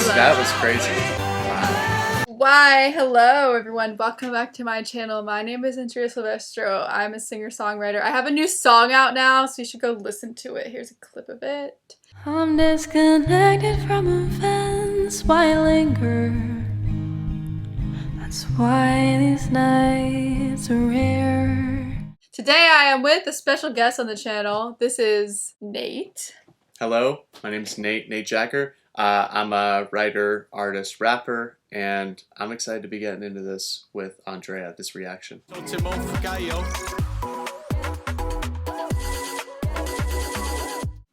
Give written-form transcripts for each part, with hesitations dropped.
That was crazy. Wow. Why, hello everyone, welcome back to my channel. My name is Andrea Silvestro. I'm a singer-songwriter. I have a new song out now, so you should go listen to it. Here's a clip of it. I'm disconnected from events, why linger? That's why these nights are rare. Today I am with a special guest on the channel. This is Nate. Hello, my name is Nate Jacker. I'm a writer, artist, rapper, and I'm excited to be getting into this with Andrea, this reaction.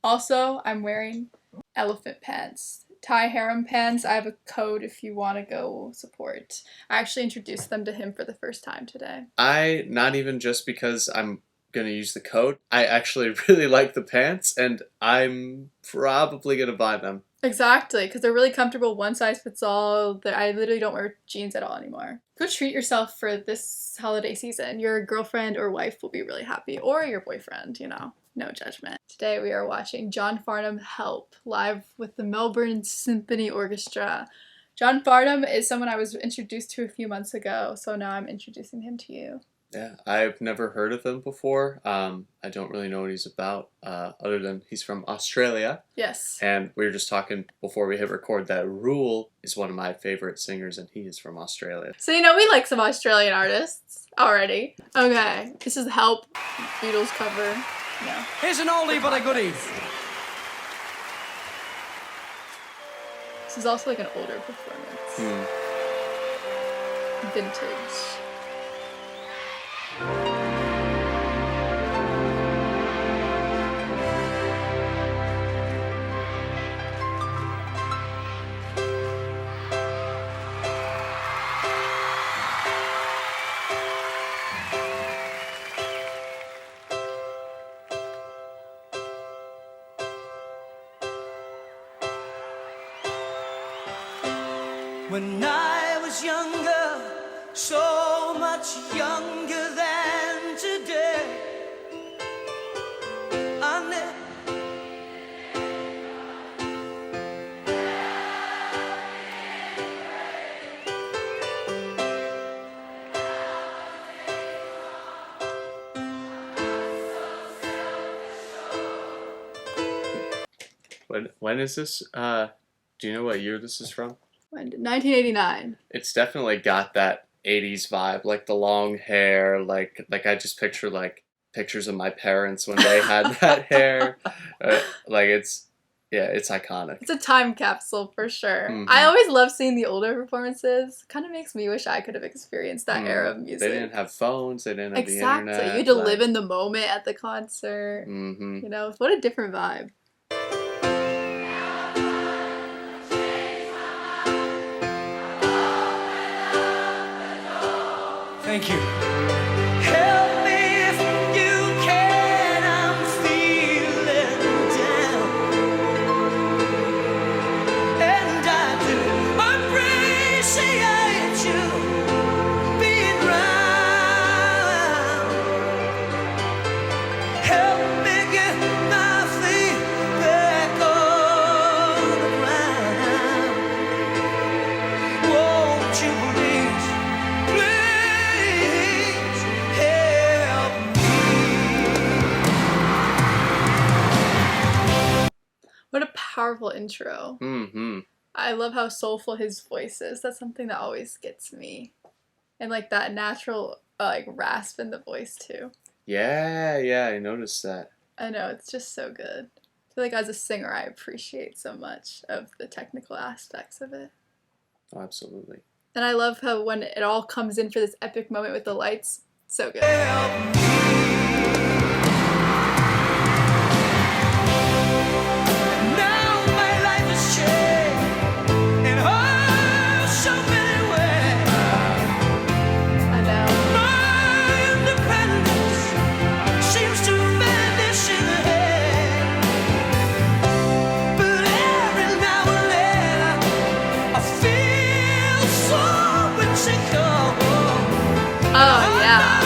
Also, I'm wearing elephant pants. Thai harem pants. I have a code if you want to go support. I actually introduced them to him for the first time today. Not even just because I'm gonna use the code, I actually really like the pants, and I'm probably gonna buy them. Exactly, because they're really comfortable, one size fits all. I literally don't wear jeans at all anymore. Go treat yourself for this holiday season. Your girlfriend or wife will be really happy, or your boyfriend, you know, no judgment. Today we are watching John Farnham Help, live with the Melbourne Symphony Orchestra. John Farnham is someone I was introduced to a few months ago, so now I'm introducing him to you. Yeah, I've never heard of him before. I don't really know what he's about, other than he's from Australia. Yes. And we were just talking before we hit record that Rule is one of my favorite singers, and he is from Australia. So you know we like some Australian artists already. Okay, this is Help, Beatles cover. No. Here's an oldie but a goodie. This is also like an older performance. Vintage. When I was younger, so much younger than today, When is this? Do you know what year this is from? 1989. It's definitely got that 80s vibe, like the long hair, like I just picture like pictures of my parents when they had that hair. Like it's iconic. It's a time capsule for sure. I always love seeing the older performances. Kind of makes me wish I could have experienced that era of music. They didn't have phones, they didn't have the internet. Exactly. You had to live in the moment at the concert. You know, what a different vibe. thank you. Help me if you can, I'm feeling down. And I do appreciate you being round. Help me get my feet back on the ground. Won't you please? What a powerful intro. I love how soulful his voice is. That's something that always gets me. And like that natural like rasp in the voice too. Yeah, I noticed that. I know, it's just so good. I feel like as a singer I appreciate so much of the technical aspects of it. Oh, absolutely. And I love how when it all comes in for this epic moment with the lights, so good. Oh yeah.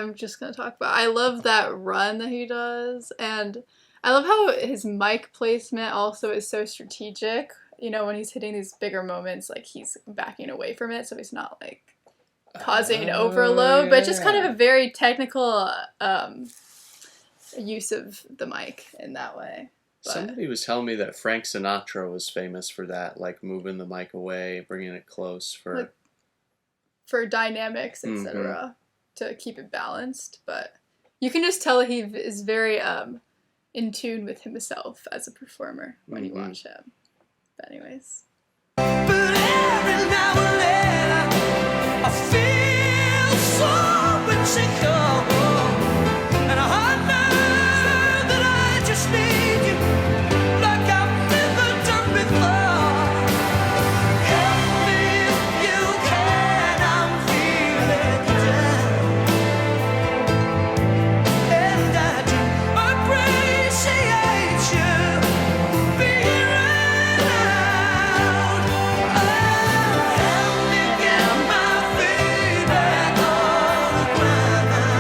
I'm just gonna talk about. I love that run that he does, and I love how his mic placement also is so strategic. You know, when he's hitting these bigger moments, like he's backing away from it, so he's not like causing an overload, but just kind of a very technical use of the mic in that way. But Somebody was telling me that Frank Sinatra was famous for that, like moving the mic away, bringing it close for dynamics, etc., to keep it balanced. But you can just tell he is very in tune with himself as a performer when you watch him. But anyways. But every now and then I feel so insecure, and I know that I just need you like I've never done before. Help me if you can, I'm feeling down, and I do appreciate you being around. Help me get my feet back on the ground.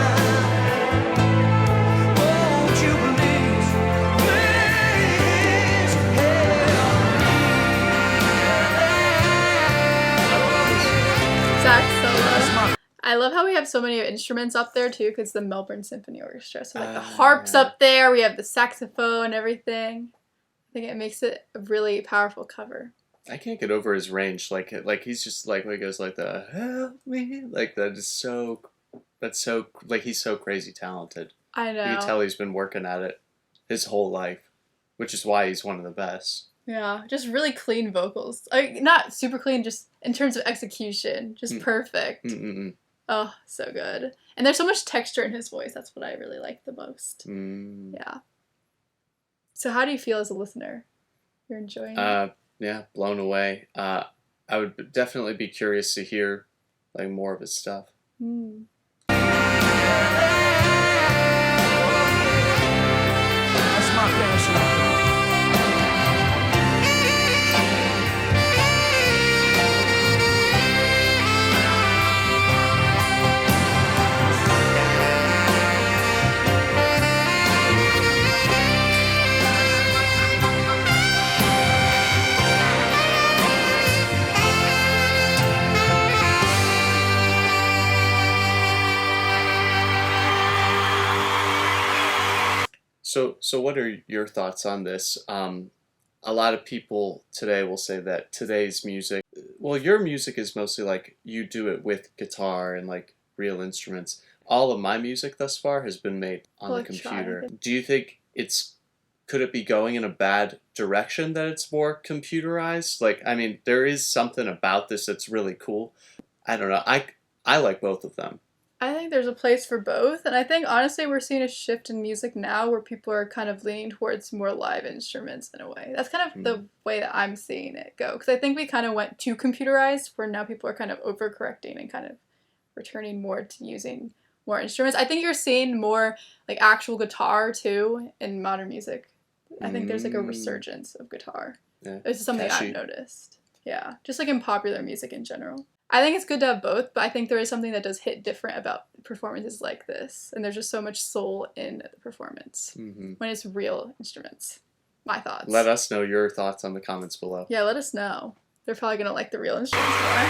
Won't you please, please Sax solo. I love how we have so many instruments up there too, because the Melbourne Symphony Orchestra. So like the harp's up there, we have the saxophone and everything. I think it makes it a really powerful cover. I can't get over his range. Like he's just like when he goes like the help me, like that is so. That's so like he's so crazy talented. I know. You can tell he's been working at it his whole life, which is why he's one of the best. Yeah, just really clean vocals. Like not super clean, just in terms of execution, just perfect. Oh, so good. And there's so much texture in his voice. That's what I really like the most. Yeah. So how do you feel as a listener? You're enjoying it? Yeah, blown away. I would definitely be curious to hear like more of his stuff. That's my passion. So what are your thoughts on this? A lot of people today will say that today's music, well, your music is mostly like you do it with guitar and like real instruments. All of my music thus far has been made on the computer. Do you think could it be going in a bad direction that it's more computerized? Like, I mean, there is something about this that's really cool. I don't know. I like both of them. I think there's a place for both, and I think honestly we're seeing a shift in music now where people are kind of leaning towards more live instruments in a way. That's kind of the way that I'm seeing it go, because I think we kind of went too computerized where now people are kind of overcorrecting and kind of returning more to using more instruments. I think you're seeing more like actual guitar too in modern music. I think there's like a resurgence of guitar. Yeah. This is something I've noticed. Yeah, just like in popular music in general. I think it's good to have both, but I think there is something that does hit different about performances like this. And there's just so much soul in the performance when it's real instruments. My thoughts. Let us know your thoughts on the comments below. Yeah, let us know. They're probably going to like the real instruments more.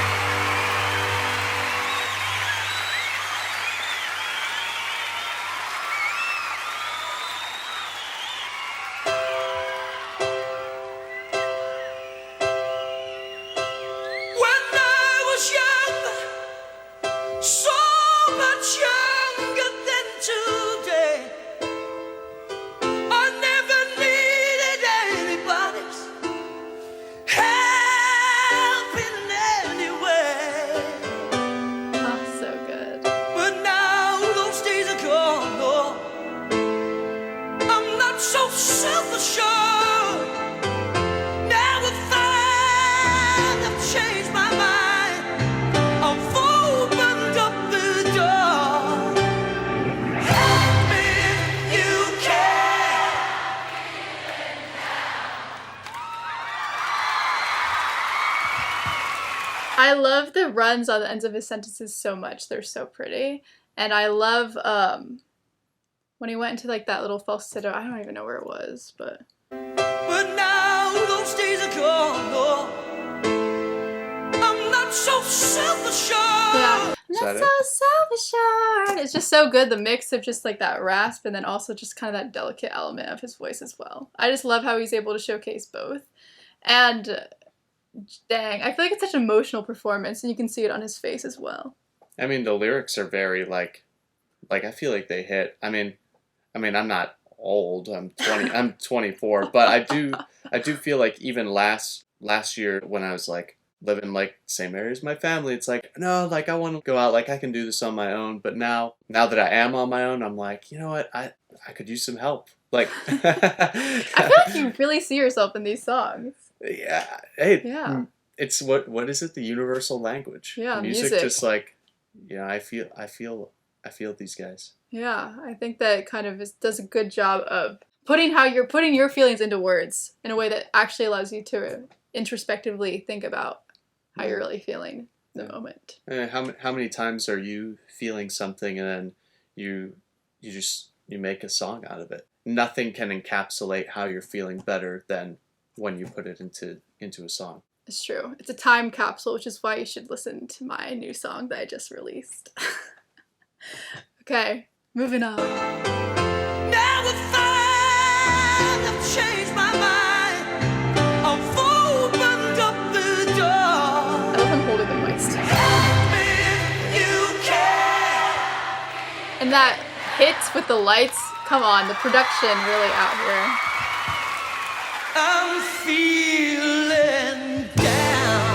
I love the runs on the ends of his sentences so much. They're so pretty. And I love when he went into like that little falsetto. I don't even know where it was, but But now those days are gone. No, I'm not so self-assured. yeah. Is Not that so self-assured. It's just so good. The mix of just like that rasp and then also just kind of that delicate element of his voice as well. I just love how he's able to showcase both. And dang, I feel like it's such an emotional performance, and you can see it on his face as well. I mean, the lyrics are very like I feel like they hit. I mean, I'm not old. I'm 20. I'm 24, but I do feel like even last year when I was like living like same area as my family, it's like, no, like I want to go out, like I can do this on my own. But now that I am on my own, I'm like, you know what, I could use some help. Like I feel like you really see yourself in these songs. yeah, hey, Yeah. it's what is it? The universal language. Yeah, music. music. Just like, I feel these guys. Yeah, I think that it kind of does a good job of putting your feelings into words in a way that actually allows you to introspectively think about how you're really feeling in the moment. How many times are you feeling something and then you make a song out of it? Nothing can encapsulate how you're feeling better than when you put it into a song. It's true. It's a time capsule, which is why you should listen to my new song that I just released. Okay, moving on. Now I find I've changed my mind. I've opened up the door. I love him holding the mic stand. Help me if you can. And that hit with the lights, come on, the production really out here. I'm feeling down.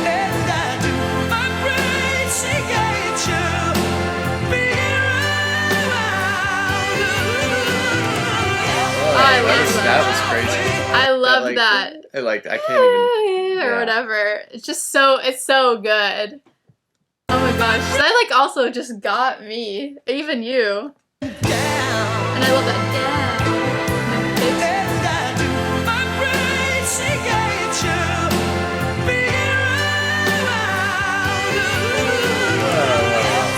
As I do my praise against you, be I love That was crazy. I love like, that. I can't even. Or yeah. whatever. It's so good. Oh my gosh, that like also just got me. Even you. down. And I love that. Yeah. As I do my praise against you, be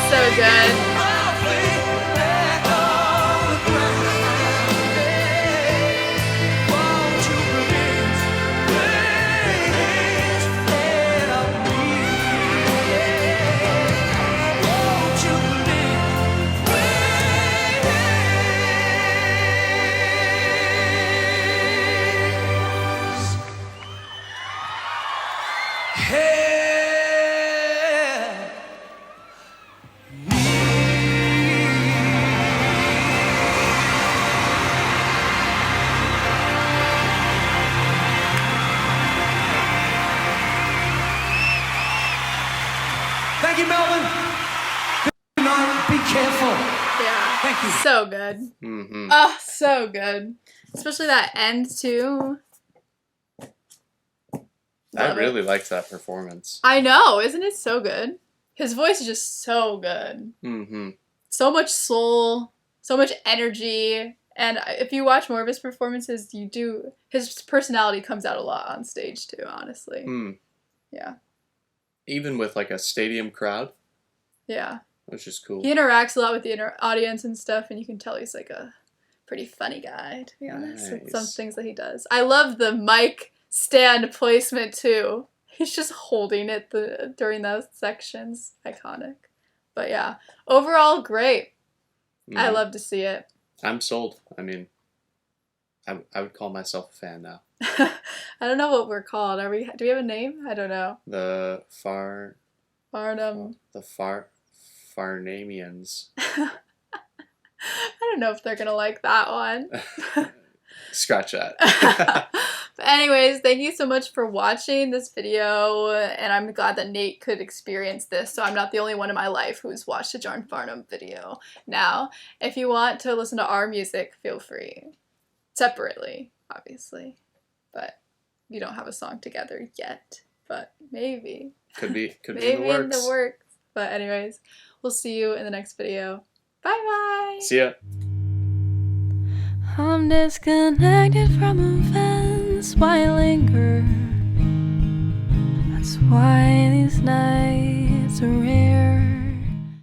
So good. Thank you, Melbourne. Good night. Be careful. Yeah. Thank you. So good. Mm-hmm. Oh, so good. Especially that end too. I Love it. really liked that performance. I know, isn't it so good? His voice is just so good. Mm-hmm. So much soul, so much energy. And if you watch more of his performances, his personality comes out a lot on stage too, honestly. Mm. Yeah. Even with like a stadium crowd, Yeah. which is cool. He interacts a lot with the audience and stuff, and you can tell he's like a pretty funny guy, to be honest, with some Nice. things that he does. I love the mic stand placement too. He's just holding it during those sections. Iconic. But yeah, overall, great. I Mhm. love to see it. I'm sold. I mean, I would call myself a fan now. I don't know what we're called. Do we have a name? I don't know. The Farnham. Farnamians. I don't know if they're gonna like that one. Scratch that. But anyways, thank you so much for watching this video, and I'm glad that Nate could experience this, so I'm not the only one in my life who's watched a John Farnham video. Now, if you want to listen to our music, feel free. Separately, obviously. But you don't have a song together yet. But maybe. Could be Maybe in the works. But anyways, we'll see you in the next video. Bye-bye! See ya. I'm disconnected from events. Why linger? That's why these nights are rare.